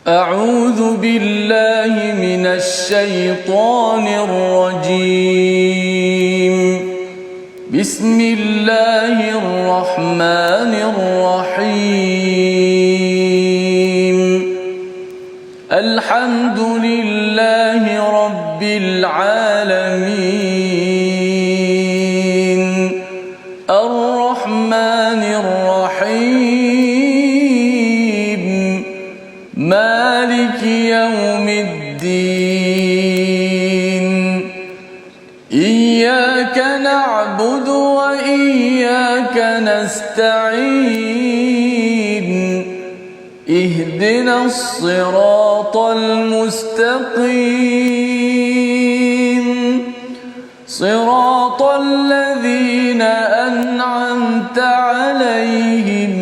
أعوذ بالله من الشيطان الرجيم بسم الله الرحمن الرحيم الحمد لله رب العالمين الرحمن الرحيم مالك يوم الدين إياك نعبد وإياك نستعين اهدنا الصراط المستقيم صراط الذين أنعمت عليهم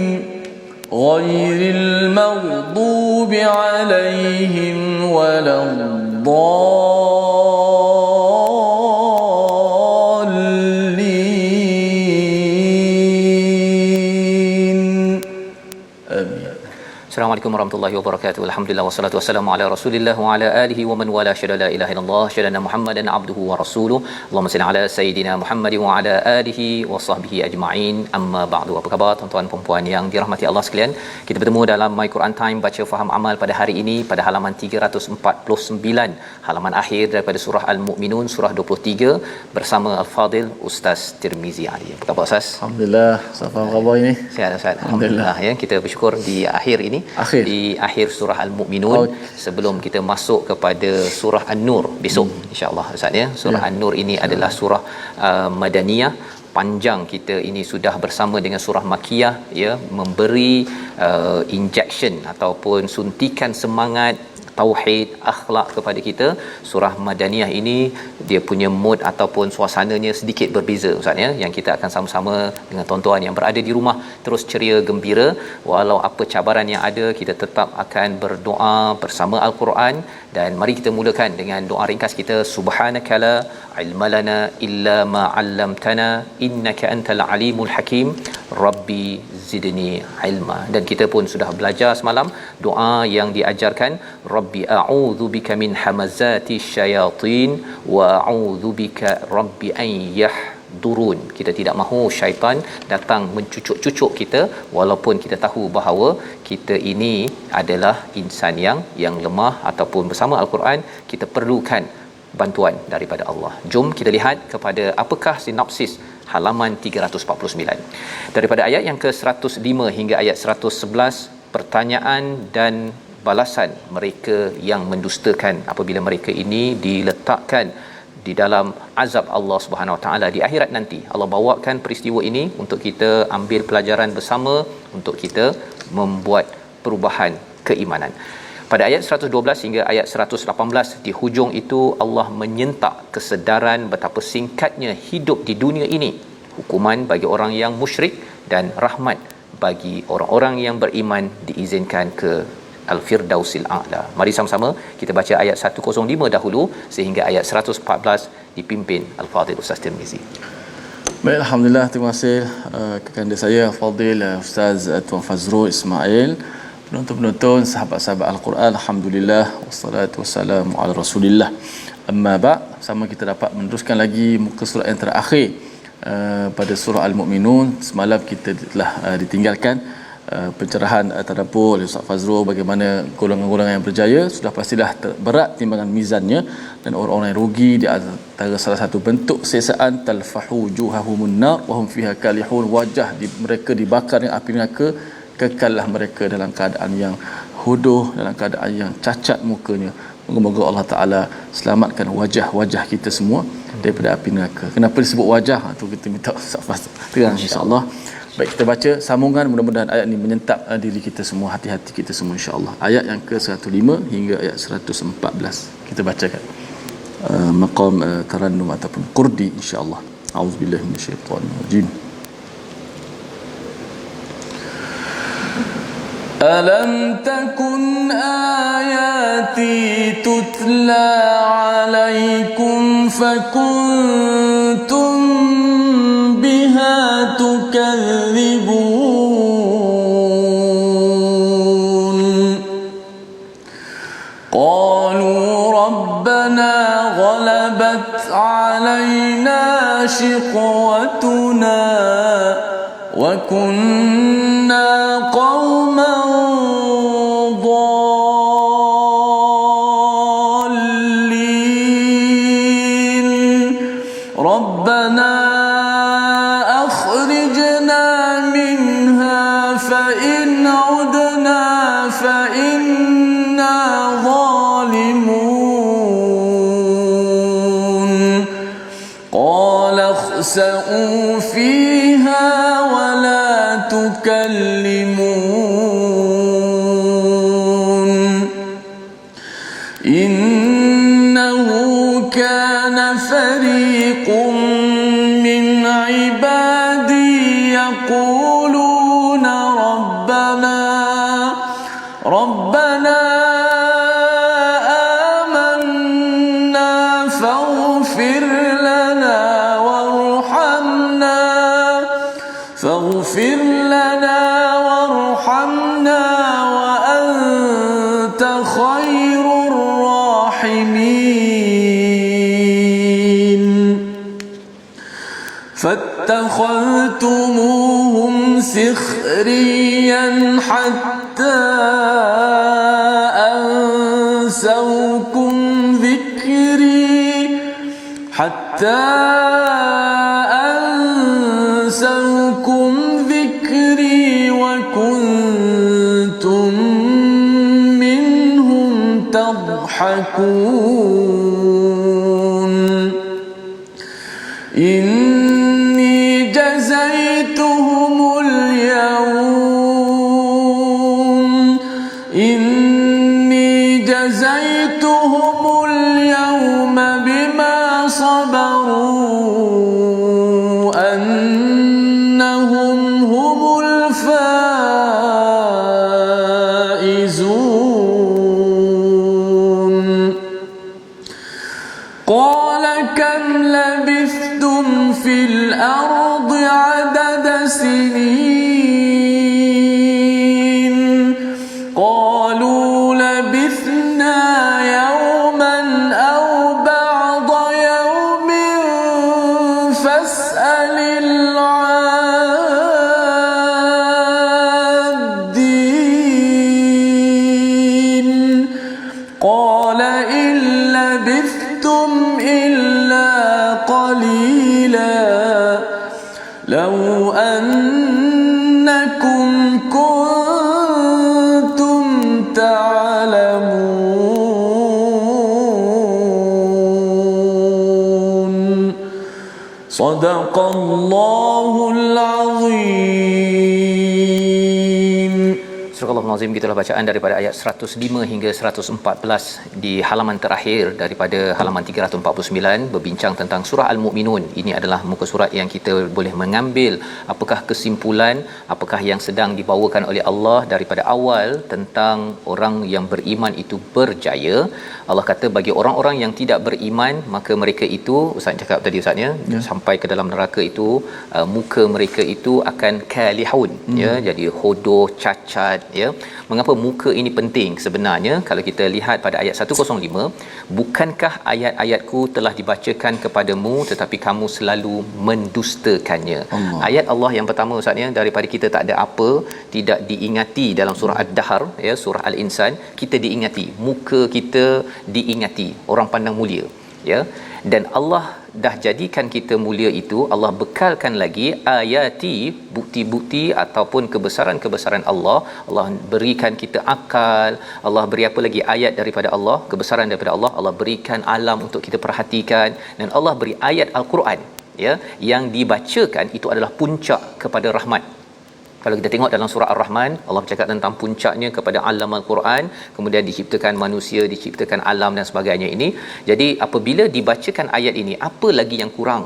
غير المغضوب عليهم ولا الضالين آمين. Assalamualaikum warahmatullahi wabarakatuh. Alhamdulillah wassalatu wassalamu ala Rasulillah wa ala alihi wa man wala syada la ilaha illallah syadana Muhammadan abduhu wa rasuluh. Allahumma salli ala sayidina Muhammad wa ala alihi wa sahbihi ajma'in. Amma ba'du. Apa khabar tuan-tuan dan puan yang dirahmati Allah sekalian? Kita bertemu dalam My Quran Time baca faham amal pada hari ini pada halaman 349, halaman akhir daripada surah Al-Mu'minun, surah 23 bersama Al-Fadil Ustaz Tirmizi Ali. Apa khabar Ustaz? Alhamdulillah. Apa khabar ini? Sihat Ustaz. Alhamdulillah ya. Kita bersyukur di akhir ini di akhir surah Al-Mu'minun sebelum kita masuk kepada surah An-Nur besok insya-Allah Ustaz ya. Surah An-Nur ini adalah surah Madaniyah. Panjang kita ini sudah bersama dengan surah Makkiyah ya, memberi injection ataupun suntikan semangat tauhid, akhlak kepada kita. Surah Madaniyah ini dia punya mood ataupun suasananya sedikit berbeza Ustaz ya, yang kita akan sama-sama dengan tuan-tuan yang berada di rumah terus ceria gembira walau apa cabaran yang ada, kita tetap akan berdoa bersama Al-Quran. Dan mari kita mulakan dengan doa ringkas kita. Subhanakala ilmalana illa ma 'allamtana innaka antal alimul hakim rabbi zidni ilma. Dan kita pun sudah belajar semalam doa yang diajarkan, rabbi a'udzubika min hamazati syayatin wa a'udzubika rabbi an yahdurun. Kita tidak mahu syaitan datang mencucuk-cucuk kita walaupun kita tahu bahawa kita ini adalah insan yang lemah ataupun bersama Al-Quran kita perlukan bantuan daripada Allah. Jom kita lihat kepada apakah sinopsis halaman 349. Daripada ayat yang ke-105 hingga ayat 111, pertanyaan dan balasan mereka yang mendustakan apabila mereka ini diletakkan di dalam azab Allah Subhanahu Wa Taala di akhirat nanti. Allah bawakan peristiwa ini untuk kita ambil pelajaran bersama, untuk kita membuat perubahan keimanan. Pada ayat 112 hingga ayat 118 di hujung itu Allah menyentak kesedaran betapa singkatnya hidup di dunia ini, hukuman bagi orang yang musyrik dan rahmat bagi orang-orang yang beriman diizinkan ke Al-Firdausil A'la. Mari sama-sama kita baca ayat 105 dahulu sehingga ayat 114 dipimpin Al-Fadhil Ustaz Tirmizi. Baik, alhamdulillah, terima kasih kepada saya Fadil Ustaz Tuan Fazrul Ismail. Penonton-penonton, sahabat-sahabat Al-Quran, alhamdulillah wassalatu wassalamu ala Rasulillah. Amma ba', sama kita dapat meneruskan lagi muka surat yang terakhir pada surah Al-Mu'minun. Semalam kita telah ditinggalkan pencerahan tadabbur oleh Ustaz Fazrul bagaimana golongan-golongan yang berjaya sudah pastilah berat timbangan mizannya, dan orang-orang yang rugi di antara salah satu bentuk siksaan talfahu juhahumun nar wa hum fiha kalihun, wajah mereka dibakar dengan api neraka, kekallah mereka dalam keadaan yang huduh, dalam keadaan yang cacat mukanya. Moga-moga Allah Ta'ala selamatkan wajah-wajah kita semua daripada api neraka. Kenapa disebut wajah? Tu kita minta Ustaz Fazrul terang insya-Allah. Baik, kita baca sambungan, mudah-mudahan ayat ini menyentap diri kita semua, hati-hati kita semua insya-Allah. Ayat yang ke-105 hingga ayat 114 kita bacakan maqam tarannum ataupun qurdi insya-Allah. Auzubillahi minasyaitanir rajim. ألم تكن آياتي تتلى عليكم فكنتم بها تكذبون وكنا قوما ضالين ربنا أخرجنا منها فإن عدنا فإنا ظالمون قال اخسئوا فيها ولا تكلمون إنه كان فريق من عبادي يقولون ربنا آمنا فاغفر لنا وارحمنا وأنت خير الراحمين فاتخذتموهم سخريا حتى أنسوكم ذكري وكنتم منهم تضحكون إني جزيتهم اليوم بما صبروا أنهم هم الفائزون قال كم لبثتم في الأرض عدد سنين قالوا لبثنا يوما أو بعض يوم فاسأل العادين قال إن لبثتم إلا قليلا لو أنكم كنتم تعلمون صدق الله العظيم. Surah Al-Nazim, gitulah bacaan daripada ayat 105 hingga 114 di halaman terakhir daripada halaman 349 berbincang tentang surah Al-Mu'minun. Ini adalah muka surat yang kita boleh mengambil apakah kesimpulan, apakah yang sedang dibawakan oleh Allah daripada awal tentang orang yang beriman itu berjaya. Allah kata bagi orang-orang yang tidak beriman, maka mereka itu, Ustaz cakap tadi Ustaznya, sampai ke dalam neraka itu muka mereka itu akan kalihun, ya, jadi hodoh, cacat, ya. Mengapa muka ini penting sebenarnya? Kalau kita lihat pada ayat 105, bukankah ayat-ayatku telah dibacakan kepadamu tetapi kamu selalu mendustakannya. Ayat Allah yang pertama Ustaznya, daripada kita tak ada apa, tidak diingati dalam surah Ad-Dahr, ya, surah Al-Insan, kita diingati, muka kita diingati, orang pandang mulia, ya. Dan Allah dah jadikan kita mulia itu, Allah bekalkan lagi ayati, bukti-bukti ataupun kebesaran-kebesaran Allah. Allah berikan kita akal, Allah beri apa lagi, ayat daripada Allah, kebesaran daripada Allah, Allah berikan alam untuk kita perhatikan, dan Allah beri ayat Al-Quran, ya, yang dibacakan itu adalah puncak kepada rahmat. Kalau kita tengok dalam surah Ar-Rahman, Allah bercakap tentang puncaknya kepada alam Al-Quran, kemudian diciptakan manusia, diciptakan alam dan sebagainya ini. Jadi apabila dibacakan ayat ini, apa lagi yang kurang?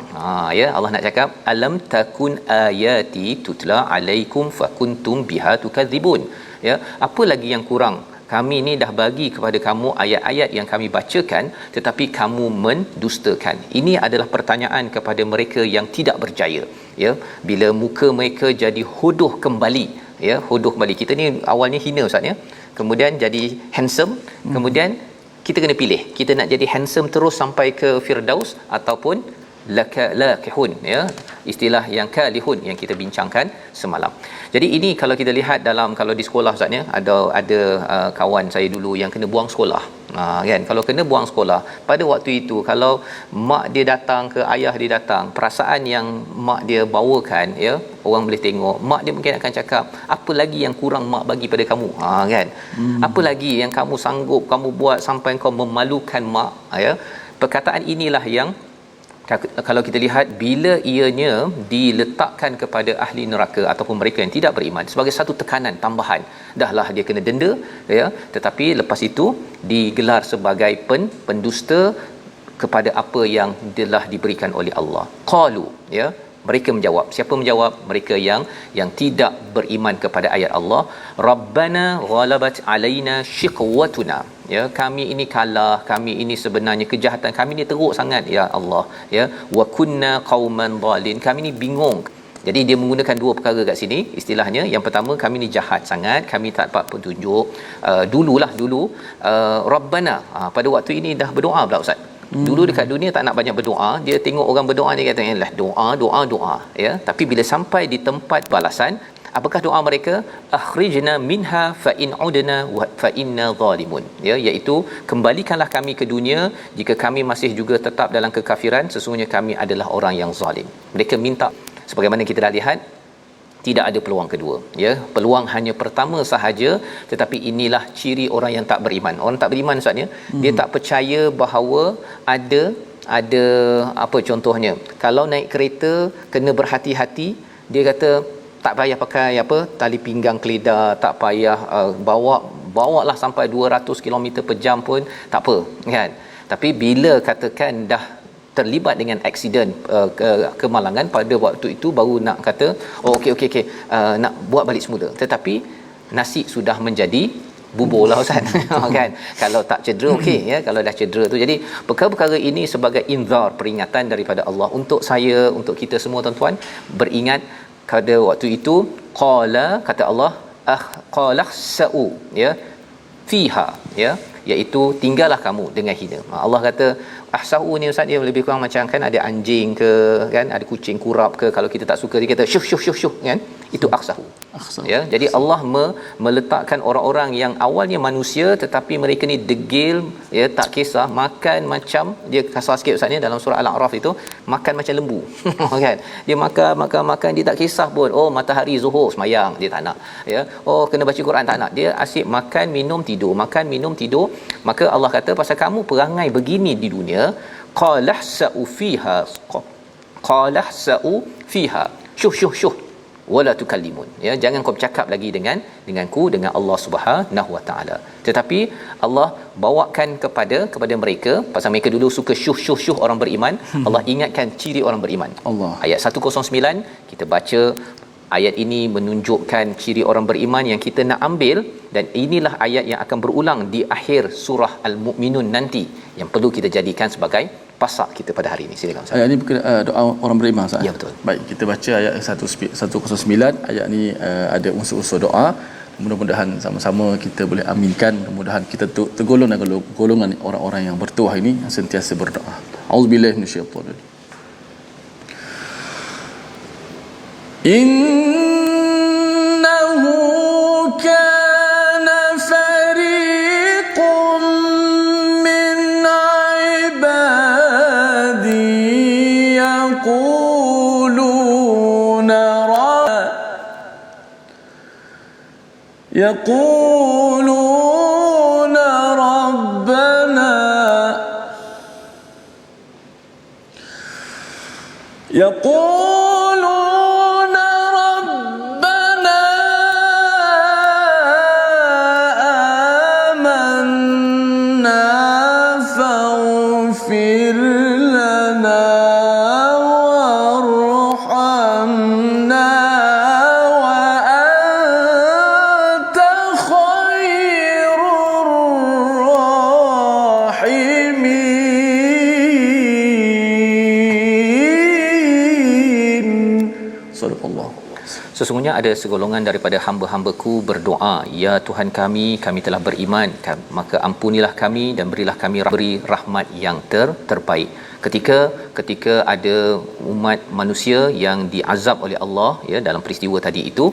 Ya, Allah nak cakap alam takun ayati tutla alaikum fakuntum biha tukadzibun. Ya, apa lagi yang kurang? Kami ni dah bagi kepada kamu ayat-ayat yang kami bacakan, tetapi kamu mendustakan. Ini adalah pertanyaan kepada mereka yang tidak berjaya, ya. Bila muka mereka jadi hodoh kembali, ya, hodoh kembali. Kita ni awalnya hina Ustaz, ya, kemudian jadi handsome, kemudian kita kena pilih, kita nak jadi handsome terus sampai ke Firdaus ataupun lakihun, ya, istilah yang kalihun yang kita bincangkan semalam. Jadi ini kalau kita lihat dalam, kalau di sekolah Ustaz ya, ada kawan saya dulu yang kena buang sekolah. Kan, kalau kena buang sekolah pada waktu itu, kalau mak dia datang ke ayah dia datang, perasaan yang mak dia bawakan, ya, orang boleh tengok mak dia mungkin akan cakap, apa lagi yang kurang mak bagi pada kamu, kan, apa lagi yang kamu sanggup kamu buat sampai kau memalukan mak, ya. Perkataan inilah yang kalau kita lihat, bila ianya diletakkan kepada ahli neraka ataupun mereka yang tidak beriman sebagai satu tekanan tambahan, dahlah dia kena denda, ya, tetapi lepas itu digelar sebagai pendusta kepada apa yang telah diberikan oleh Allah. Qalu, ya, mereka menjawab. Siapa menjawab? Mereka yang tidak beriman kepada ayat Allah. Rabbana ghalabat alaina shiqwatuna, ya, kami ini kalah, kami ini sebenarnya kejahatan kami ini teruk sangat, ya Allah, ya, wa kunna qauman dhalin, kami ni bingung. Jadi dia menggunakan dua perkara kat sini istilahnya. Yang pertama, kami ni jahat sangat, kami tak dapat petunjuk. Dulu Rabbana, pada waktu ini dah berdoa pula Ustaz. Dulu dekat dunia tak nak banyak berdoa, dia tengok orang berdoa, dia kata yalah doa, ya. Tapi bila sampai di tempat balasan, apakah doa mereka? Akhrijna minha fa in udna fa inna zalimun, ya, iaitu kembalikanlah kami ke dunia jika kami masih juga tetap dalam kekafiran, sesungguhnya kami adalah orang yang zalim. Mereka minta, sebagaimana kita dah lihat, tidak ada peluang kedua, ya, peluang hanya pertama sahaja. Tetapi inilah ciri orang yang tak beriman. Orang tak beriman Ustaz, ya, dia tak percaya bahawa ada apa contohnya, kalau naik kereta kena berhati-hati, dia kata tak payah pakai tali pinggang keledar, tak payah bawalah sampai 200 km per jam pun tak apa, kan. Tapi bila katakan dah terlibat dengan aksiden kemalangan, pada waktu itu baru nak kata okey, nak buat balik semula, tetapi nasi sudah menjadi bubur lah Ustaz. Kan, kalau tak cedera okey, ya, kalau dah cedera tu. Jadi perkara-perkara ini sebagai inzar, peringatan daripada Allah untuk saya, untuk kita semua tuan-tuan, beringat pada waktu itu. Qala, kata Allah, qala sa'u, ya, fiha, ya, iaitu tinggallah kamu dengan hina. Allah kata ahsau ni Ustaz, dia lebih kurang macam, kan, ada anjing ke, kan, ada kucing kurap ke, kalau kita tak suka dia kata syuh, kan, itu ahsau. Ya, jadi Allah meletakkan orang-orang yang awalnya manusia tetapi mereka ni degil, ya, tak kisah, makan macam, dia kasar sikit Ustaz ni, dalam surah Al-A'raf itu makan macam lembu. Kan, dia makan dia tak kisah pun, matahari zuhur semayang dia tak nak, ya, kena baca Quran tak nak, dia asyik makan minum tidur. Maka Allah kata, pasal kamu perangai begini di dunia, qalah sa'u fiha syuh wala tukallimun, ya, jangan kau bercakap lagi denganku, dengan Allah Subhanahu Wa Taala. Tetapi Allah bawakan kepada mereka, pasal mereka dulu suka syuh orang beriman. Allah ingatkan ciri orang beriman. Allah. Ayat 109 kita baca, ayat ini menunjukkan ciri orang beriman yang kita nak ambil, dan inilah ayat yang akan berulang di akhir surah Al-Mu'minun nanti, yang perlu kita jadikan sebagai pasak kita pada hari ini. Silakan Ustaz. Ayat ini doa orang beriman Ustaz. Ya, betul. Baik, kita baca ayat 109. Ayat ini ada unsur-unsur doa. Mudah-mudahan sama-sama kita boleh aminkan, mudah-mudahan kita tergolong dalam golongan orang-orang yang bertuah ini, yang sentiasa berdoa. Auzubillahi minasyaitanir rajim. Innahu kana fariqun min ibadi yaquluna rabbana آمنا فاغفر لنا وارحمنا وأنت خير الراحمين. صدق الله. sesungguhnya ada segolongan daripada hamba-hambaku berdoa, ya Tuhan kami, kami telah beriman, maka ampunilah kami dan berilah kami beri rahmat yang terbaik. Ketika ada umat manusia yang diazab oleh Allah, ya, dalam peristiwa tadi itu,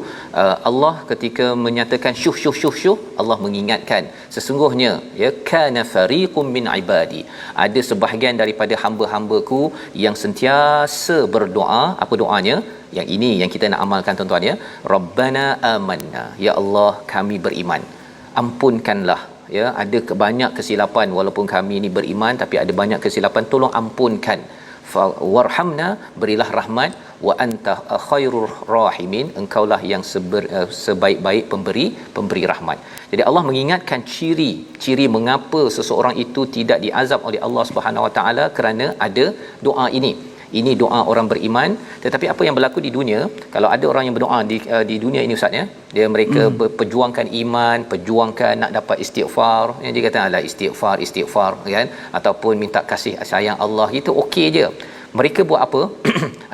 Allah ketika menyatakan syuh, Allah mengingatkan sesungguhnya, ya, kana fariqum min ibadi, ada sebahagian daripada hamba-hambaku yang sentiasa berdoa. Apa doanya? Yang ini yang kita nak amalkan, tuan-tuan, ya. Rabbana amanna, ya Allah kami beriman, ampunkanlah, ya, ada banyak kesilapan walaupun kami ini beriman tapi ada banyak kesilapan, tolong ampunkan. Warhamna, berilah rahmat, wa anta khairur rahimin, engkaulah yang sebaik-baik pemberi rahmat. Jadi Allah mengingatkan ciri mengapa seseorang itu tidak diazab oleh Allah Subhanahu Wa Taala kerana ada doa ini. Ini doa orang beriman. Tetapi apa yang berlaku di dunia, kalau ada orang yang berdoa di dunia ini, ustaz, ya, mereka perjuangkan iman, perjuangkan nak dapat istighfar, yang dia kata alah istighfar kan, ataupun minta kasih sayang Allah, itu okey je. Mereka buat apa?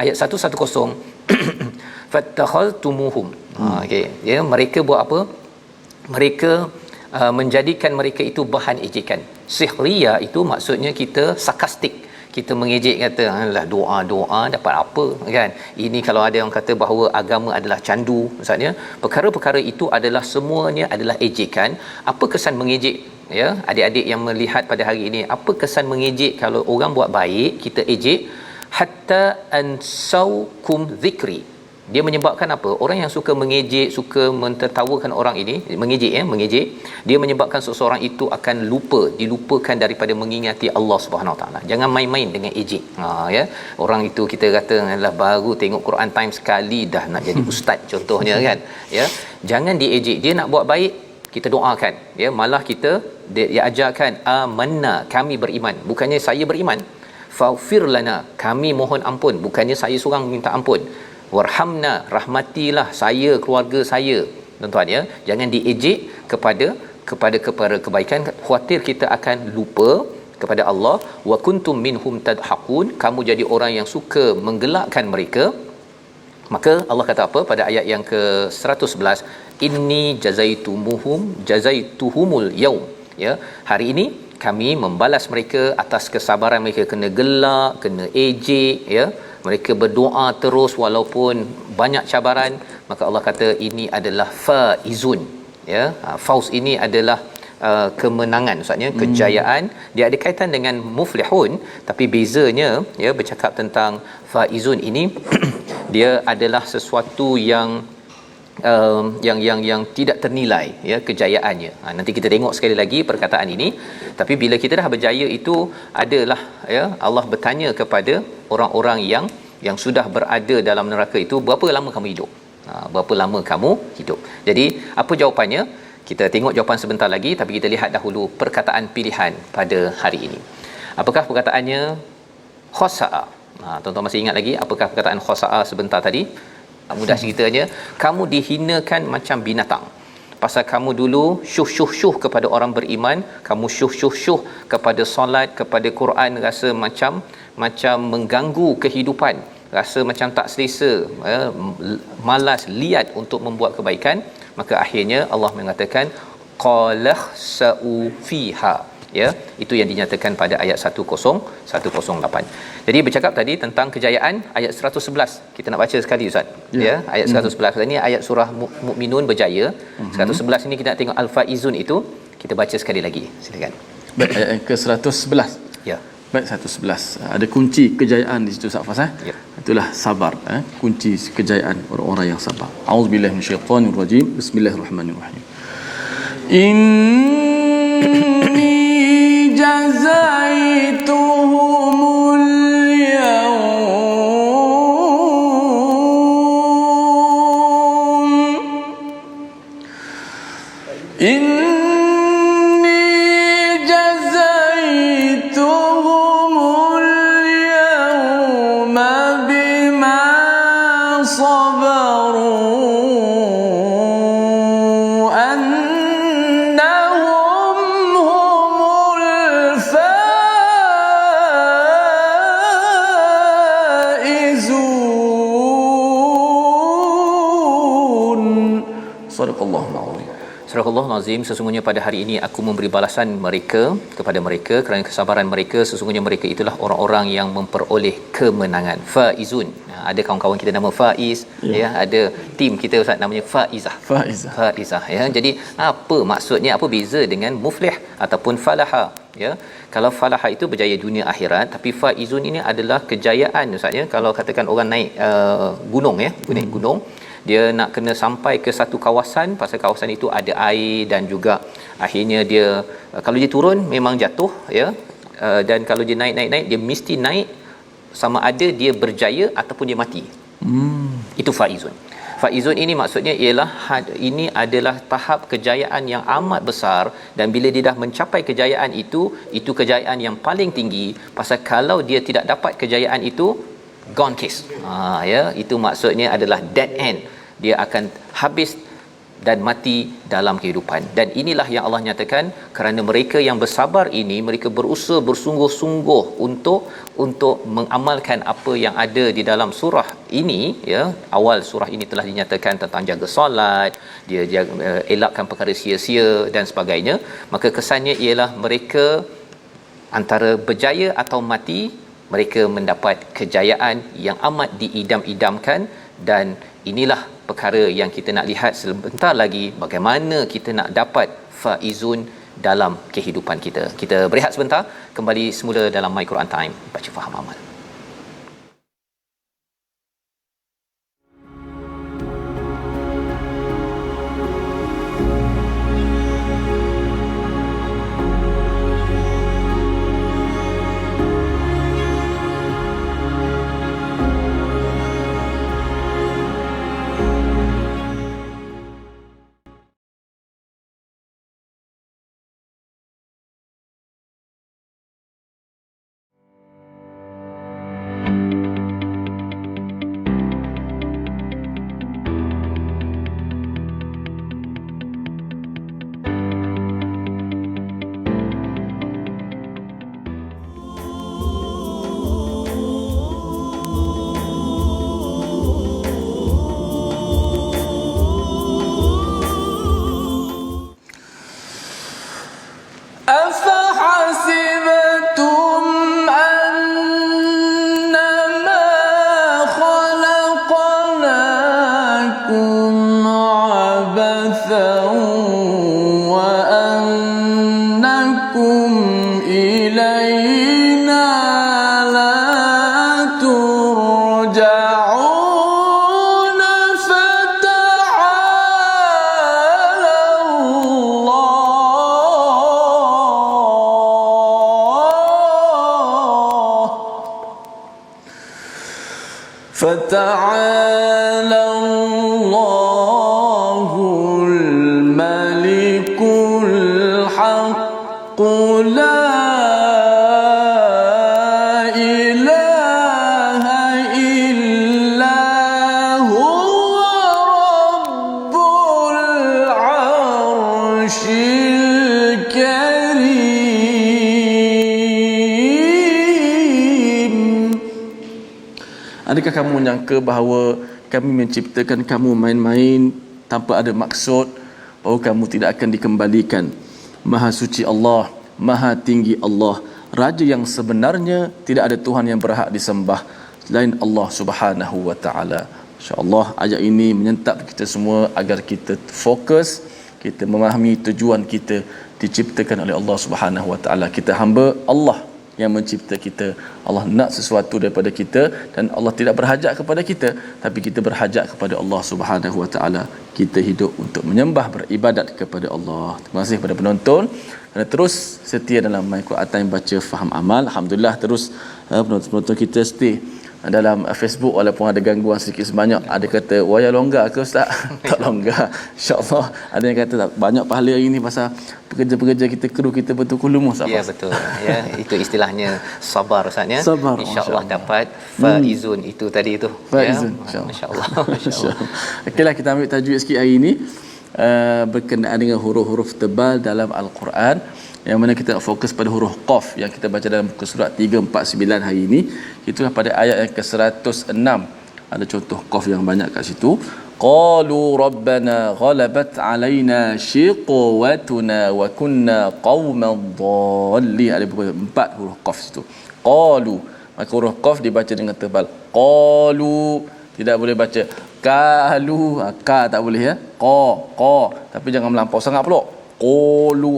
Ayat 110 fattakhaztumuhum. Okey, ya, mereka buat apa? Mereka menjadikan mereka itu bahan ejekan. Sihriya itu maksudnya kita sarkastik, kita mengejek, kata alah doa dapat apa, kan. Ini kalau ada yang kata bahawa agama adalah candu, maksudnya perkara-perkara itu adalah semuanya adalah ejekan. Apa kesan mengejek, ya, adik-adik yang melihat pada hari ini, apa kesan mengejek? Kalau orang buat baik kita ejek, hatta ansaukum zikri, dia menyebabkan apa? Orang yang suka mengejek, suka mentertawakan orang ini, mengejek, dia menyebabkan seseorang itu akan dilupakan daripada mengingati Allah Subhanahu Wa Taala. Jangan main-main dengan ejek. Ya, orang itu kita kata adalah baru tengok Quran Time sekali dah nak jadi ustaz contohnya, kan, ya. Jangan diejek. Dia nak buat baik, kita doakan, ya. Malah dia ajarkan amanna, kami beriman, bukannya saya beriman. Faghfir lana, kami mohon ampun, bukannya saya seorang minta ampun. Warhamna, rahmatilah saya, keluarga saya, tuan-tuan, ya. Jangan diejek kepada kebaikan, khawatir kita akan lupa kepada Allah. Wa kuntum minhum tadhaqun, kamu jadi orang yang suka menggelakkan mereka. Maka Allah kata apa pada ayat yang ke-111, inni jazaituhumul yaum, ya, hari ini kami membalas mereka atas kesabaran mereka, kena gelak, kena ejek, ya, mereka berdoa terus walaupun banyak cabaran. Maka Allah kata ini adalah faizun, ya. Fauz ini adalah kemenangan, maksudnya kejayaan. Dia ada kaitan dengan muflihun, tapi bezanya, ya, bercakap tentang faizun ini dia adalah sesuatu yang tidak ternilai, ya, kejayaannya. Nanti kita tengok sekali lagi perkataan ini. Tapi bila kita dah berjaya itu adalah, ya, Allah bertanya kepada orang-orang yang sudah berada dalam neraka itu, berapa lama kamu hidup? Berapa lama kamu hidup? Jadi apa jawapannya? Kita tengok jawapan sebentar lagi, tapi kita lihat dahulu perkataan pilihan pada hari ini. Apakah perkataannya? Khasa'a. Tuan-tuan masih ingat lagi apakah perkataan khasa'a sebentar tadi? Mudah ceritanya, kamu dihinakan macam binatang. Pasal kamu dulu syuh kepada orang beriman, kamu syuh kepada solat, kepada Quran, rasa macam mengganggu kehidupan, rasa macam tak selesa, malas, liat untuk membuat kebaikan. Maka akhirnya Allah mengatakan qalakhsa'u fiha, ya, itu yang dinyatakan pada ayat 108. Jadi bercakap tadi tentang kejayaan, ayat 111 kita nak baca sekali, ustaz, ya. Ayat 111 ini ayat surah Mukminun berjaya. 111 ini kita nak tengok al-faizun itu, kita baca sekali lagi, silakan. Baik, ayat ke-111, ya. Baik, 111 ada kunci kejayaan di situ, Ustaz Fas, ya. Itulah sabar, kunci kejayaan orang-orang yang sabar. Auzubillahi minasyaitonirrajim. Bismillahirrahmanirrahim. Inni jazaituhumul yawm, inni jazaituhumul yawma bima sabaru Sadaqallahul azim. Surah Allah sesungguhnya pada hari ini aku memberi balasan mereka kepada mereka kerana kesabaran mereka, sesungguhnya mereka itulah orang-orang yang memperoleh kemenangan. Faizun. Ada kawan-kawan kita nama Faiz, ya, ada tim kita Ustaz namanya Faizah ya. Jadi apa maksudnya, apa beza dengan muflih ataupun falaha ya? Kalau falaha itu berjaya dunia akhirat, tapi faizun ini adalah kejayaan Ustaz ya. Kalau katakan orang naik gunung ya, naik gunung, dia nak kena sampai ke satu kawasan, pasal kawasan itu ada air dan juga akhirnya dia kalau dia turun memang jatuh ya, dan kalau dia naik dia mesti naik sama ada dia berjaya ataupun dia mati. Itu faizun. Faizun ini maksudnya ialah ini adalah tahap kejayaan yang amat besar, dan bila dia dah mencapai kejayaan itu kejayaan yang paling tinggi, pasal kalau dia tidak dapat kejayaan itu gone case. Ya, itu maksudnya adalah dead end. Dia akan habis dan mati dalam kehidupan. Dan inilah yang Allah nyatakan, kerana mereka yang bersabar ini, mereka berusaha bersungguh-sungguh untuk mengamalkan apa yang ada di dalam surah ini ya. Awal surah ini telah dinyatakan tentang jaga solat, dia jaga, elakkan perkara sia-sia dan sebagainya. Maka kesannya ialah mereka antara berjaya atau mati, mereka mendapat kejayaan yang amat diidam-idamkan. Dan inilah perkara yang kita nak lihat sebentar lagi, bagaimana kita nak dapat faizun dalam kehidupan kita. Kita berehat sebentar, kembali semula dalam My Quran Time, baca faham amal. أفحسبتم أنما خلقناكم عبثا وأنكم إلينا لا ترجعون فتعالى الله الملك الحق لا إله إلا هو رب العرش الكريم. Adakah kamu menyangka bahawa kami menciptakan kamu main-main tanpa ada maksud, bahawa kamu tidak akan dikembalikan? Maha suci Allah, maha tinggi Allah, Raja yang sebenarnya tidak ada Tuhan yang berhak disembah selain Allah Subhanahu wa taala. Insya-Allah ayat ini menyentap kita semua agar kita fokus, kita memahami tujuan kita diciptakan oleh Allah Subhanahu wa taala. Kita hamba Allah yang mencipta kita. Allah nak sesuatu daripada kita, dan Allah tidak berhajat kepada kita, tapi kita berhajat kepada Allah Subhanahu wa taala. Kita hidup untuk menyembah, beribadat kepada Allah. Terima kasih kepada penonton kerana terus setia dalam My Quran Time baca faham amal. Alhamdulillah terus penonton kita stay dalam Facebook walaupun ada gangguan sedikit sebanyak. Ada kata waya longgar ke ustaz? Tak longgar, insya-Allah. Ada yang kata tak banyak pahala hari ni pasal pekerja-pekerja kita, kru kita betul-betul lumus. Ya betul ya, itu istilahnya sabar ustaz ya. Insya-Allah dapat faizun itu tadi tu faizun ya. Insya-Allah. Okeylah, kita ambil tajwid sikit hari ini berkenaan dengan huruf-huruf tebal dalam Al-Quran, yang mana kita nak fokus pada huruf Qaf yang kita baca dalam muka surat 349 hari ini. Itulah pada ayat yang ke-106. Ada contoh Qaf yang banyak kat situ. qalu rabbana ghalabat alaina shiqwatuna wa kunna qauman dhalin. Ada 4 huruf qaf situ. Qalu, maka huruf qaf dibaca dengan tebal. Qalu, tidak boleh baca kalu, ka tak boleh ya. Qa, tapi jangan melampau sangat pula. Qalu,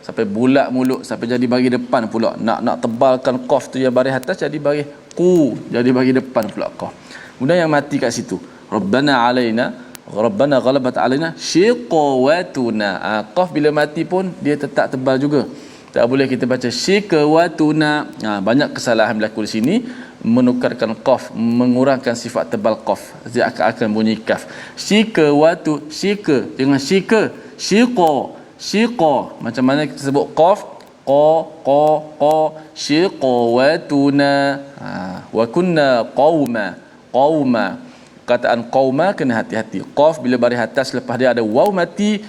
sampai bulat mulut, sampai jadi bagi depan pula. Nak tebalkan qaf tu yang baris atas jadi bagi ku, jadi bagi depan pula qaf. Kemudian yang mati kat situ. Rabbana ghalabat alaina shiqwatuna. Qaf bila mati pun dia tetap tebal juga. Tak boleh kita baca shiqwatuna. Banyak kesalahan berlaku di sini, menukarkan qaf, mengurangkan sifat tebal qaf. Dia akan bunyi kaf. Shiqwatu, shiqa dengan shiqa, shiqa. Macam mana kita sebut qaf? qa shiqwatuna. Wa kunna qauma. Kataan qauma kena hati-hati. Qaf bila baris atas lepas dia ada waw mati,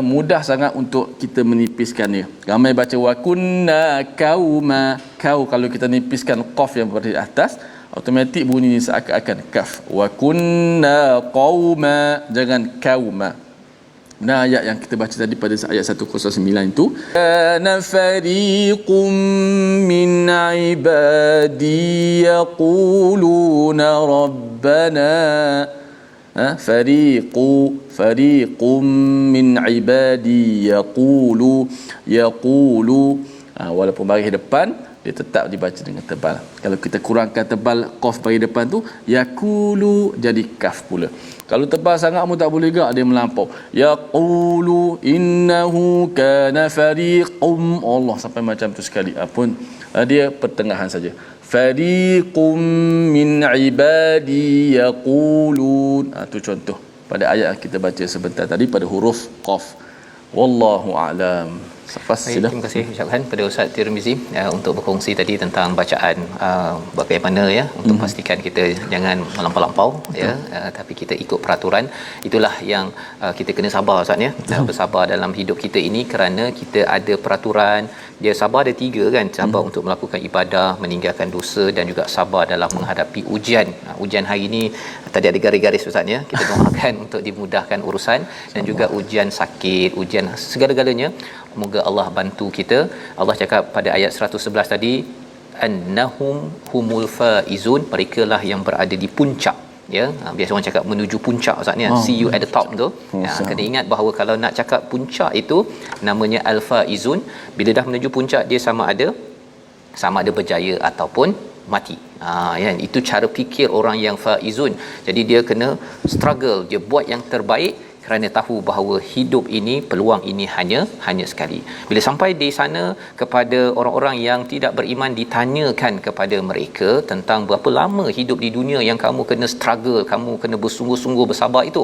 mudah sangat untuk kita menipiskan dia. Ramai baca wa kunna qauma. Kau kalau kita nipiskan qaf yang baris atas, automatik bunyi seakan-akan kaf. Wa kunna qauma, jangan qauma. Nah, ayat yang kita baca tadi pada ayat 109 itu, kana fariqum min ibadi yaquluna rabbana, fariqum min ibadi yaqulu, walaupun baris depan dia tetap dibaca dengan tebal. Kalau kita kurangkan tebal qaf baris depan tu, yaqulu jadi kaf pula. Kalau tebal sangat pun tak boleh gak, dia melampau. Yaqulu innahu kana fariqum, Allah sampai macam tu sekali. Pun dia pertengahan saja. Fariqum min ibadi yaqulun. Tu contoh pada ayat yang kita baca sebentar tadi pada huruf qaf. Wallahu a'lam. Baik, terima kasih ucapkan pada Ustaz Tirmizi untuk berkongsi tadi tentang bacaan bagaimana ya untuk pastikan kita jangan melampau-lampau ya, tapi kita ikut peraturan. Itulah yang kita kena sabar Ustaz ya. Bersabar dalam hidup kita ini kerana kita ada peraturan. Dia sabar ada 3 kan, sabar untuk melakukan ibadah, meninggalkan dosa, dan juga sabar dalam menghadapi ujian. Ujian hari ini tadi ada garis-garis Ustaz ya. Kita doakan untuk dimudahkan urusan dan juga ujian sakit, ujian segala-galanya. Semoga Allah bantu kita. Allah cakap pada ayat 111 tadi, annahum humul faizun, mereka lah yang berada di puncak ya. Biasa orang cakap menuju puncak Ustaz ni, see you at the top tu. Kena ingat bahawa kalau nak cakap puncak itu namanya al-faizun. Bila dah menuju puncak dia sama ada berjaya ataupun mati. Ya, itu cara fikir orang yang faizun. Jadi dia kena struggle, dia buat yang terbaik kerana tahu bahawa hidup ini, peluang ini hanya sekali. Bila sampai di sana, kepada orang-orang yang tidak beriman ditanyakan kepada mereka tentang berapa lama hidup di dunia yang kamu kena struggle, kamu kena bersungguh-sungguh bersabar itu.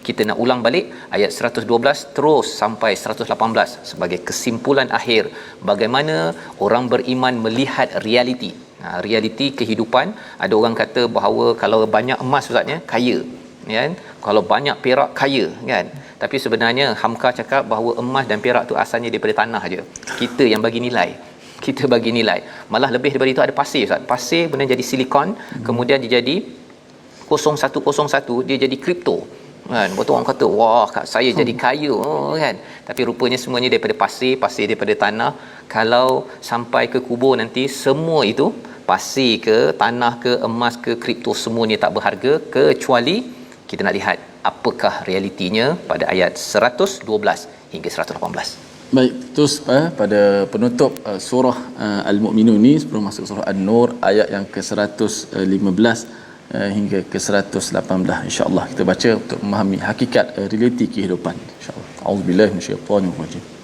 Kita nak ulang balik ayat 112 terus sampai 118 sebagai kesimpulan akhir bagaimana orang beriman melihat realiti. Realiti kehidupan. Ada orang kata bahawa kalau banyak emas Ustaznya kaya, kan? Kalau banyak perak kaya, kan? Tapi sebenarnya Hamka cakap bahawa emas dan perak tu asalnya daripada tanah aja. Kita yang bagi nilai. Kita bagi nilai. Malah lebih daripada itu ada pasir Ustaz. Pasir benar jadi silikon, kemudian dia jadi 0101, dia jadi kripto. Kan? Betul orang kata, wah kat saya jadi kaya, kan? Tapi rupanya semuanya daripada pasir daripada tanah. Kalau sampai ke kubur nanti, semua itu pasir ke, tanah ke, emas ke, kripto, semuanya tak berharga kecuali kita nak lihat apakah realitinya pada ayat 112 hingga 118. Baik, terus pada penutup surah Al-Mu'minun ini sebelum masuk surah An-Nur ayat yang ke-115 hingga ke-118, insya-Allah kita baca untuk memahami hakikat realiti kehidupan, insya-Allah. Auzubillahi minasyaitanirrajim.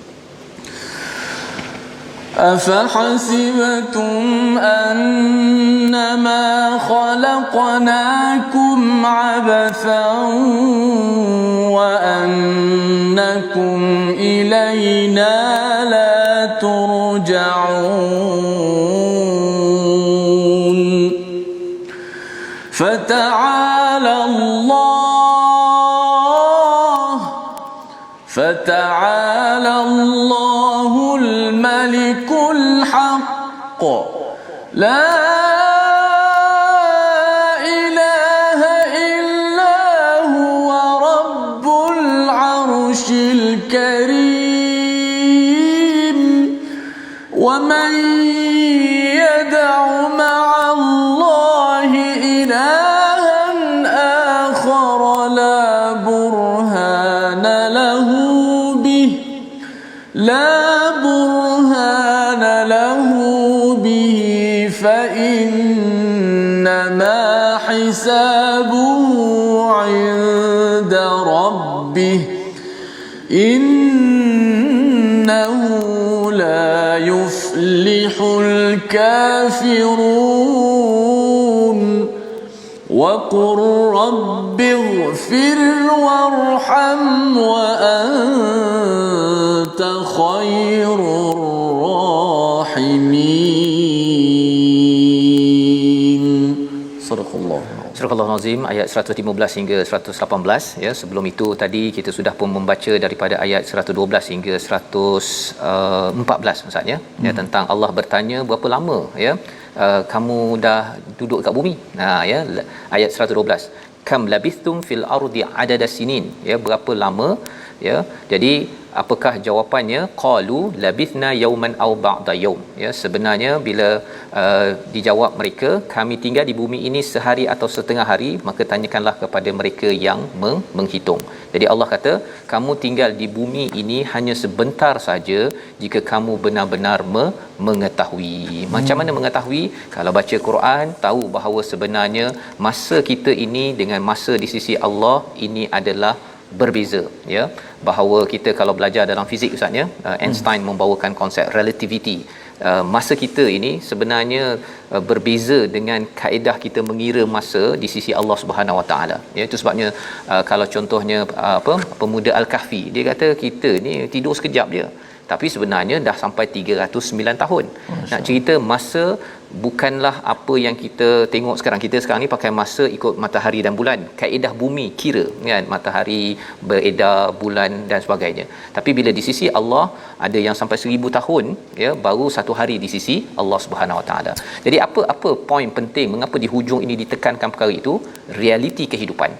أفحسبتم أنما خلقناكم عبثا وأنكم إلينا لا ترجعون فتعالى الله الملك الحق لا إله إلا هو العرش الكريم ومن يدع مع الله إلها آخر لا برهان له به فإنما حسابه عند ربه إنه لا يفلح الكافرون وقل رب اغفر وارحم وأنت خير الراحمين. صدق الله. Surah Al-Azim ayat 115 hingga 118 ya. Sebelum itu tadi kita sudah pun membaca daripada ayat 112 hingga 114 maksudnya ya, tentang Allah bertanya berapa lama ya kamu dah duduk kat bumi. Ya ayat 112 kam labithum fil ardi adada sinin ya, berapa lama ya. Jadi apakah jawapannya? Qalu labithna yawman aw ba'da yawm ya. Sebenarnya bila dijawab mereka kami tinggal di bumi ini sehari atau setengah hari, maka tanyakanlah kepada mereka yang menghitung. Jadi Allah kata kamu tinggal di bumi ini hanya sebentar saja jika kamu benar-benar mengetahui. Macam mana mengetahui? Kalau baca Quran tahu bahawa sebenarnya masa kita ini dengan masa di sisi Allah ini adalah berbeza ya. Bahawa kita kalau belajar dalam fizik ustaznya Einstein membawakan konsep relativity. Masa kita ini sebenarnya berbeza dengan kaedah kita mengira masa di sisi Allah Subhanahu Wa Taala ya. Itu sebabnya kalau contohnya pemuda Al-Kahfi, dia kata kita ni tidur sekejap je tapi sebenarnya dah sampai 309 tahun. Nak cerita masa bukanlah apa yang kita tengok sekarang. Kita sekarang ni pakai masa ikut matahari dan bulan, kaedah bumi kira kan, matahari beredar, bulan dan sebagainya. Tapi bila di sisi Allah ada yang sampai 1000 tahun ya, baru satu hari di sisi Allah Subhanahu Wa Taala. Jadi apa poin penting mengapa di hujung ini ditekankan perkara itu? Realiti kehidupan.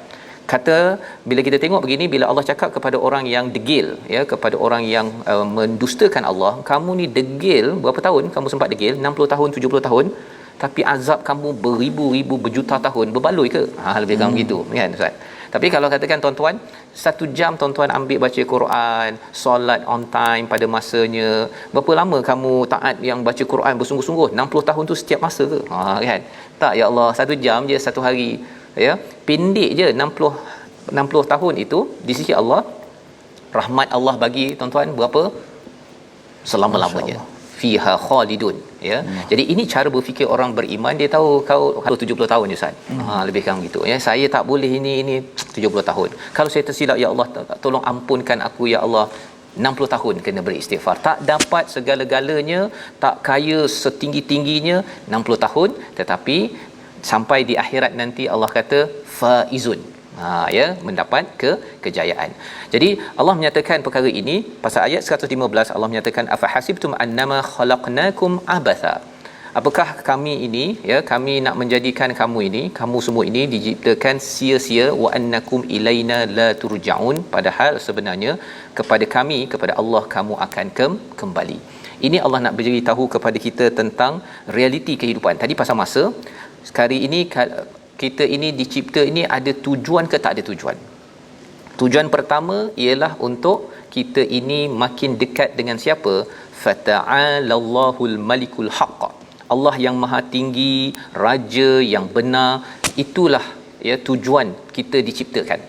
Kata bila kita tengok begini, bila Allah cakap kepada orang yang degil ya, kepada orang yang mendustakan Allah, kamu ni degil berapa tahun kamu sempat degil? 60 tahun, 70 tahun, tapi azab kamu beribu-ribu berjuta tahun, berbaloi ke? Lebih kurang begitu kan Ustaz. Tapi kalau katakan tuan-tuan 1 jam tuan-tuan ambil baca Quran, solat on time pada masanya, berapa lama kamu taat yang baca Quran bersungguh-sungguh? 60 tahun tu setiap masa ke? Kan? Tak ya Allah, 1 jam je satu hari ya, pendek je 60 tahun itu di sisi Allah. Rahmat Allah bagi tuan-tuan berapa? Selama-lamanya. Fiha khalidun ya. Jadi ini cara berfikir orang beriman. Dia tahu kau 70 tahun je Ustaz. Lebih kurang gitu ya. Saya tak boleh ini 70 tahun. Kalau saya tersilap ya Allah tolong ampunkan aku ya Allah. 60 tahun kena beristighfar. Tak dapat segala-galanya, tak kaya setinggi-tingginya 60 tahun, tetapi sampai di akhirat nanti Allah kata faizun. Ya, mendapat kejayaan. Jadi Allah menyatakan perkara ini pasal ayat 115. Allah menyatakan afa hasibtum annama khalaqnakum abatha. Apakah kami ini ya, kami nak menjadikan kamu ini, kamu semua ini diciptakan sia-sia, wa annakum ilaina la turja'un, padahal sebenarnya kepada kami, kepada Allah kamu akan kembali. Ini Allah nak beritahu kepada kita tentang realiti kehidupan. Tadi pasal masa, sekarang ini kita ini dicipta ini ada tujuan ke tak ada tujuan? Tujuan pertama ialah untuk kita ini makin dekat dengan siapa? Fata'alallahul malikul haqq. Allah yang maha tinggi, raja yang benar. Itulah ya tujuan kita diciptakan.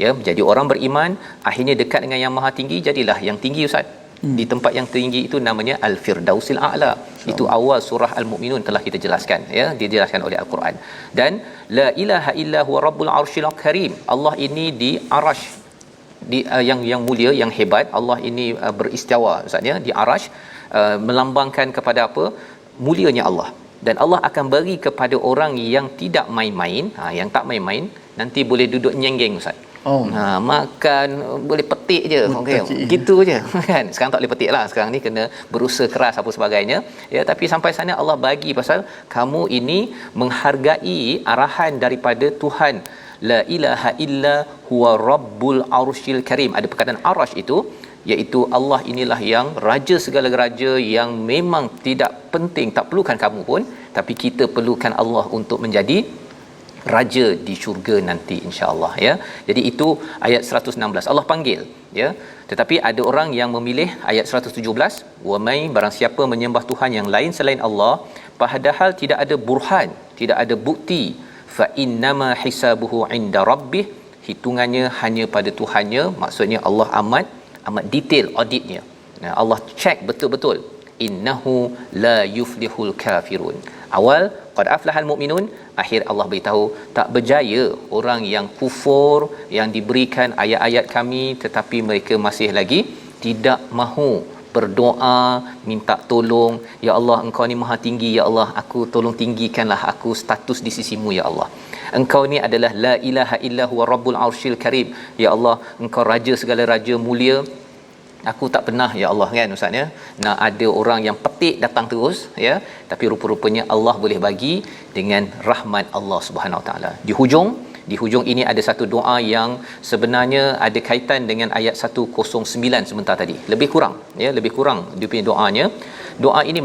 Ya, menjadi orang beriman, akhirnya dekat dengan yang maha tinggi, jadilah yang tinggi Ustaz. Di tempat yang tinggi itu namanya Al-Firdausil A'la. Itu awal surah Al-Mu'minun telah kita jelaskan ya, dijelaskan oleh Al-Quran. Dan la ilaha illa huwa rabbul arsyil karim. Allah ini di arasy, di yang mulia, yang hebat. Allah ini beristiwa Ustaz ya, di arasy, melambangkan kepada apa? Mulianya Allah. Dan Allah akan beri kepada orang yang tidak main-main, yang tak main-main, nanti boleh duduk nyenggeng Ustaz. Makan boleh petik je, okey, gitu je kan. Sekarang tak boleh petik lah, sekarang ni kena berusaha keras apa sebagainya ya. Tapi sampai sana Allah bagi pasal kamu ini menghargai arahan daripada Tuhan la ilaha illa huwa rabbul arsyil karim. Ada perkataan arasy itu, iaitu Allah inilah yang raja segala raja, yang memang tidak penting, tak perlukan kamu pun, tapi kita perlukan Allah untuk menjadi raja di syurga nanti, insya-Allah, ya. Jadi itu ayat 116 Allah panggil, ya. Tetapi ada orang yang memilih ayat 117, wa may, barang siapa menyembah Tuhan yang lain selain Allah padahal tidak ada burhan, tidak ada bukti, fa innama hisabuhu inda rabbih, hitungannya hanya pada Tuhannya. Maksudnya Allah amat detail auditnya. Allah check betul-betul. Innahu la yuflihul kafirun. Awal qad aflahal mu'minun, akhir Allah beritahu tak berjaya orang yang kufur, yang diberikan ayat-ayat kami tetapi mereka masih lagi tidak mahu berdoa, minta tolong. Ya Allah, Engkau ni Maha Tinggi, ya Allah, aku tolong tinggikanlah aku status di sisimu, ya Allah. Engkau ni adalah la ilaha illa huwa rabbul arsyil karim, ya Allah, Engkau raja segala raja mulia. Aku tak pernah, ya Allah, kan ustaz, ya, nak ada orang yang petik datang terus, ya, tapi rupa-rupanya Allah boleh bagi dengan rahmat Allah Subhanahu Wa Taala. Di hujung ini ada satu doa yang sebenarnya ada kaitan dengan ayat 109 sebentar tadi. Lebih kurang dia punya doanya. Doa ini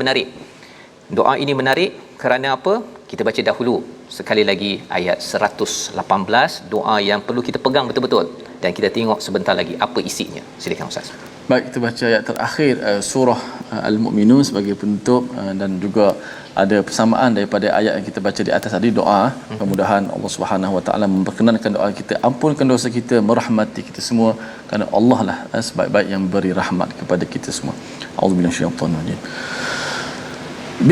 menarik kerana apa? Kita baca dahulu sekali lagi ayat 118, doa yang perlu kita pegang betul-betul, dan kita tengok sebentar lagi apa isinya. Silakan ustaz. Baik, kita baca ayat terakhir surah Al-Mu'minun sebagai penutup, dan juga ada persamaan daripada ayat yang kita baca di atas tadi, doa. Mudah-mudahan Allah Subhanahu Wa Taala memperkenankan doa kita, ampunkan dosa kita, merahmati kita semua, kerana Allah lah sebaik-baik yang beri rahmat kepada kita semua. A'udzubillahi minasyaitanir rajim.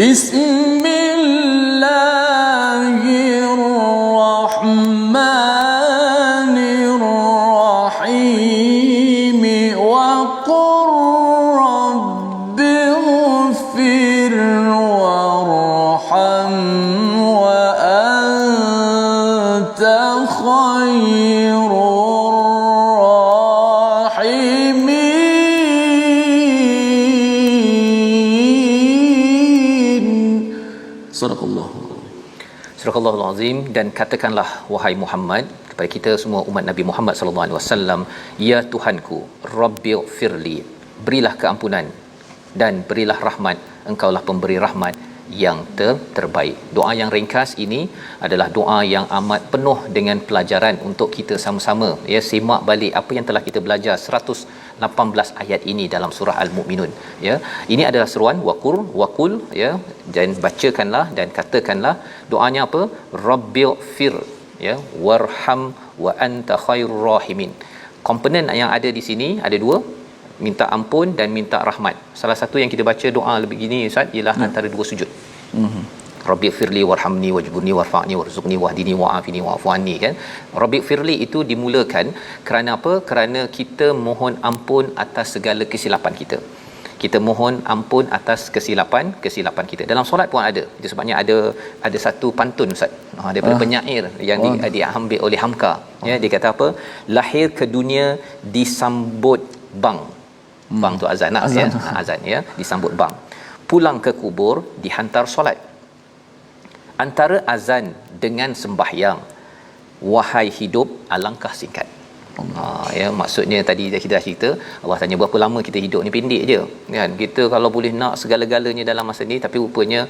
Bismillahirrahmanirrahim. Wa qur rabbighfir warham wa anta khairur rahimin. Surahul Azim. Dan katakanlah wahai Muhammad kepada kita semua umat Nabi Muhammad sallallahu alaihi wasallam, ya Tuhanku, rabbighfirli, berilah keampunan dan berilah rahmat, Engkaulah pemberi rahmat yang terbaik. Doa yang ringkas ini adalah doa yang amat penuh dengan pelajaran untuk kita sama-sama, ya, simak balik apa yang telah kita belajar 118 ayat ini dalam surah Al-Mu'minun, ya. Ini adalah seruan waqul, ya, dan bacakanlah dan katakanlah doanya apa? Rabbighfir, ya, warham wa anta khairur rahimin. Komponen yang ada di sini ada dua, minta ampun dan minta rahmat. Salah satu yang kita baca doa begini ustaz ialah antara dua sujud. Rabbighfirli warhamni wajburni warfa'ni warzuqni wahdini wa'afini wa'fu anni, kan. Rabbighfirli itu dimulakan kerana apa? Kerana kita mohon ampun atas segala kesilapan kita. Kita mohon ampun atas kesilapan kita. Dalam solat pun ada. Itu sebabnya ada satu pantun ustaz, daripada penyair yang diambil oleh Hamka, ya. Dia kata apa? Lahir ke dunia disambut bang tu azan, ya, azan, ya, disambut bang. Pulang ke kubur dihantar solat. Antara azan dengan sembahyang, wahai hidup alangkah singkat. Ya, maksudnya tadi kita dah cerita, Allah tanya berapa lama kita hidup ni, pendek je, kan. Kita kalau boleh nak segala-galanya dalam masa ni, tapi rupanya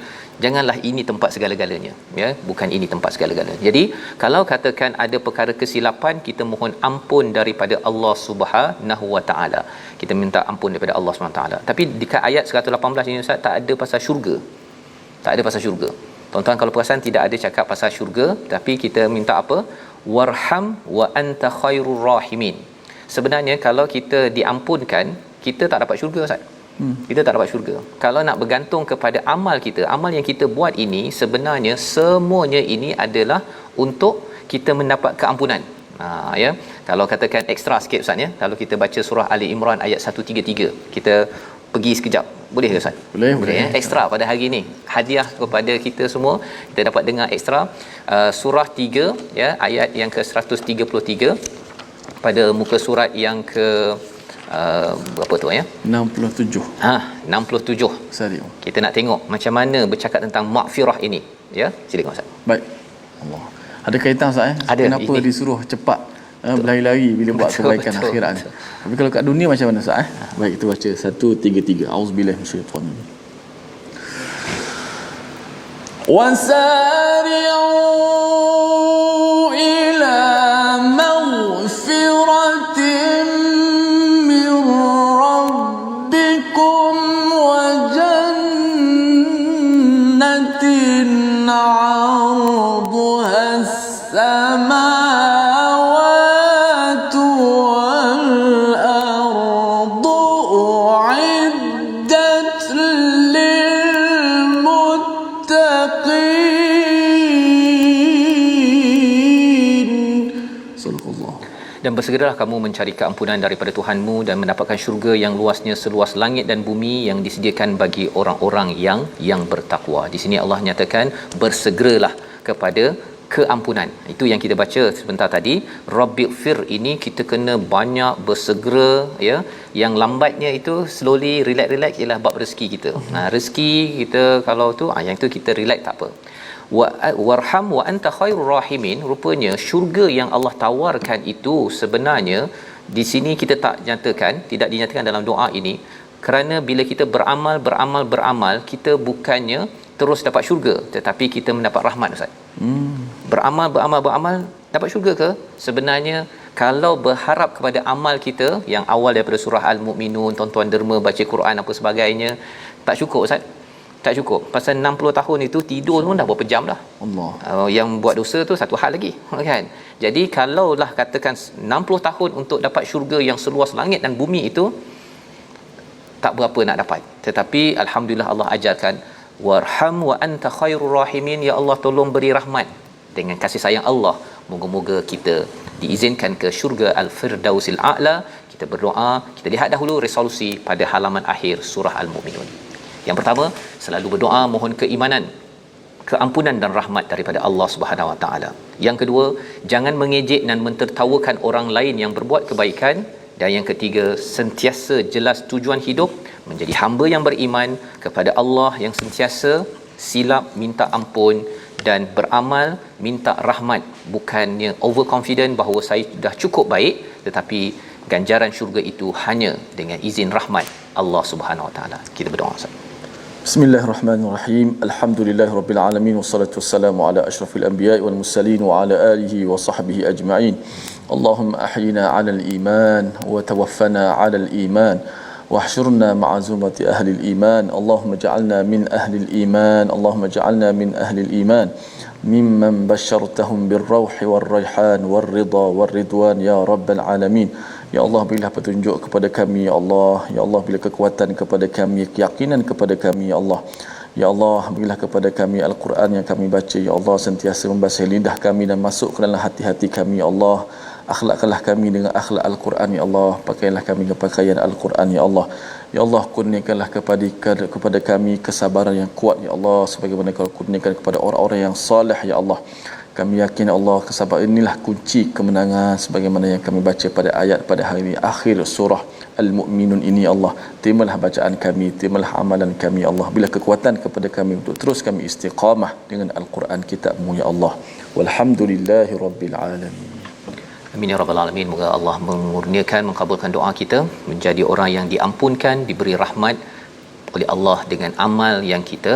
janganlah ini tempat segala-galanya, ya, bukan ini tempat segala-galanya. Jadi kalau katakan ada perkara kesilapan, kita mohon ampun daripada Allah Subhanahu Wa Taala. Kita minta ampun daripada Allah Subhanahu Wa Taala. Tapi di ayat 118 ini ustaz tak ada pasal syurga. Tak ada pasal syurga. Tuan-tuan kalau perasan tidak ada cakap pasal syurga, tapi kita minta apa? Warham wa anta khairur rahimin. Sebenarnya kalau kita diampunkan, kita tak dapat syurga ustaz. Kita tak dapat syurga. Kalau nak bergantung kepada amal kita, amal yang kita buat ini, sebenarnya semuanya ini adalah untuk kita mendapat keampunan. Ya, kalau katakan ekstra sikit ustaz, ya, kalau kita baca surah Ali Imran ayat 133, kita pergi sekejap, boleh ke ustaz? Boleh, ya. Ekstra pada hari ini, hadiah kepada kita semua, kita dapat dengar ekstra surah 3, ya, ayat yang ke 133 pada muka surat yang ke berapa tu, ya, 67. 67. Sorry. Kita nak tengok macam mana bercakap tentang maghfirah ini, ya. Silakan ustaz. Baik. Allah Ada kaitan Ustaz Ada, kenapa ini. disuruh cepat berlari-lari bila buat kebaikan akhirat ni. Tapi kalau kat dunia macam mana Ustaz Baik, kita baca 133. Auzubillahi minasyaitanir rajim. وسارعوا إلى مغفرة من ربكم وجنة عرضها السماوات والأرض أعدت للمتقين. صدق الله. Dan bersegeralah kamu mencari keampunan daripada Tuhanmu dan mendapatkan syurga yang luasnya seluas langit dan bumi yang disediakan bagi orang-orang yang bertakwa. Di sini Allah nyatakan bersegeralah kepada keampunan. Itu yang kita baca sebentar tadi. Rabbighfir, ini kita kena banyak bersegera, ya. Yang lambatnya itu slowly relax ialah bab rezeki kita. Rezeki kita kalau tu yang itu kita relax tak apa. Warham wa anta khairur rahimin, rupanya syurga yang Allah tawarkan itu sebenarnya di sini kita tak nyatakan, tidak dinyatakan dalam doa ini, kerana bila kita beramal kita bukannya terus dapat syurga, tetapi kita mendapat rahmat Ustaz. Beramal dapat syurga ke? Sebenarnya kalau berharap kepada amal kita yang awal daripada surah Al-Mu'minun, tuan-tuan derma baca Quran apa sebagainya, tak cukup Ustaz. Tak cukup. Pasal 60 tahun itu tidur pun dah berapa jam dah. Allah. Yang buat dosa tu satu hal lagi, kan? Jadi kalaulah katakan 60 tahun untuk dapat syurga yang seluas langit dan bumi itu, tak berapa nak dapat. Tetapi alhamdulillah Allah ajarkan warham wa anta khairur rahimin, ya Allah tolong beri rahmat dengan kasih sayang Allah. Moga-moga kita diizinkan ke syurga Al-Firdausil A'la. Kita berdoa, kita lihat dahulu resolusi pada halaman akhir surah Al-Mu'minun. Yang pertama, selalu berdoa mohon keimanan, keampunan dan rahmat daripada Allah Subhanahu Wa Taala. Yang kedua, jangan mengejek dan mentertawakan orang lain yang berbuat kebaikan. Dan yang ketiga, sentiasa jelas tujuan hidup, menjadi hamba yang beriman kepada Allah yang sentiasa silap minta ampun dan beramal minta rahmat, bukannya overconfident bahawa saya dah cukup baik, tetapi ganjaran syurga itu hanya dengan izin rahmat Allah Subhanahu Wa Taala. Kita berdoa Ustaz. Bismillahirrahmanirrahim. Alhamdulillahirabbil alamin wassalatu wassalamu ala asyrafil anbiya'i wal mursalin wa ala alihi wa sahbihi ajma'in. Allahumma ahyina 'ala al-iman wa tawaffana 'ala al-iman واحشرنا مع زمرة أهل الإيمان. اللهم اجعلنا من أهل الإيمان. اللهم اجعلنا من أهل الإيمان ممن بشرتهم بالروح والريحان والرضا والرضوان يا رب العالمين. Ya Allah, berilah petunjuk kepada kami ya Allah. Ya Allah, berilah kekuatan kepada kami, keyakinan kepada kami ya Allah. Ya Allah, berilah kepada kami Al-Quran yang kami baca ya Allah, sentiasa membasahi lidah kami dan masuk ke dalam hati-hati kami ya Allah. Akhlakkanlah kami dengan akhlak Al-Quran ya Allah. Pakailah kami dengan pakaian Al-Quran ya Allah. Ya Allah, kurniakanlah kepada kami kesabaran yang kuat ya Allah, sebagaimana Kau kurniakan kepada orang-orang yang salih ya Allah. Kami yakin ya Allah, kesabaran inilah kunci kemenangan, sebagaimana yang kami baca pada ayat pada hari ini, akhir surah Al-Mu'minun ini ya Allah. Terimalah bacaan kami, terimalah amalan kami ya Allah. Bila kekuatan kepada kami untuk terus kami istiqamah dengan Al-Quran kitab-Mu ya Allah. Walhamdulillahi Rabbil Alamin. Amin ya rabbal alamin. Moga Allah memurniakan, mengabulkan doa kita, menjadi orang yang diampunkan, diberi rahmat oleh Allah dengan amal yang kita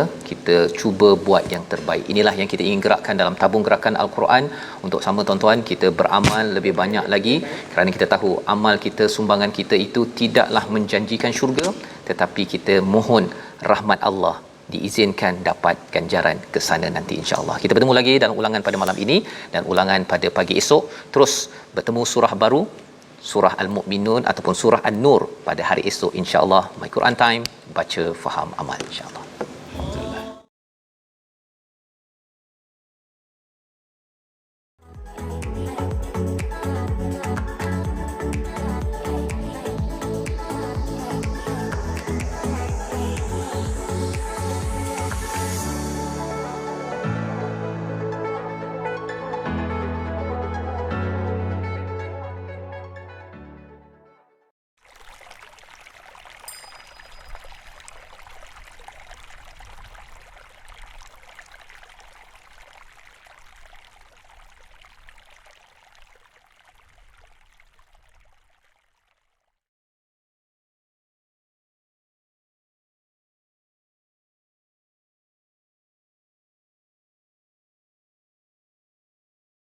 cuba buat yang terbaik. Inilah yang kita ingin gerakkan dalam tabung gerakan Al-Quran, untuk sama tuan-tuan kita beramal lebih banyak lagi, kerana kita tahu amal kita, sumbangan kita itu tidaklah menjanjikan syurga, tetapi kita mohon rahmat Allah, diizinkan dapat ganjaran ke sana nanti insya-Allah. Kita bertemu lagi dalam ulangan pada malam ini dan ulangan pada pagi esok, terus bertemu surah baru, surah Al-Mu'minun ataupun surah An-Nur pada hari esok insya-Allah. My Quran Time, baca, faham, amal insya-Allah.